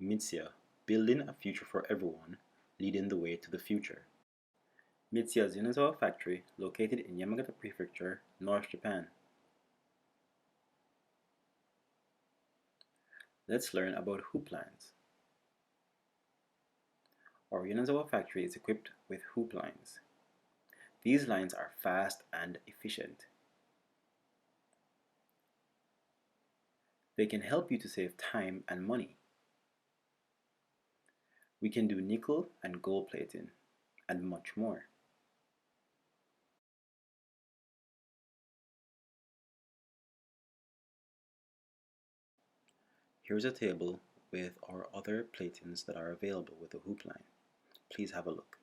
Mitsuya, building a future for everyone, leading the way to the future. Mitsuya's Yonezawa factory, located in Yamagata Prefecture, North Japan. Let's learn about hoop lines. Our Yonezawa factory is equipped with hoop lines. These lines are fast and efficient. They can help you to save time and money. We can do nickel and gold plating, and much more. Here's a table with our other platings that are available with the hoop line. Please have a look.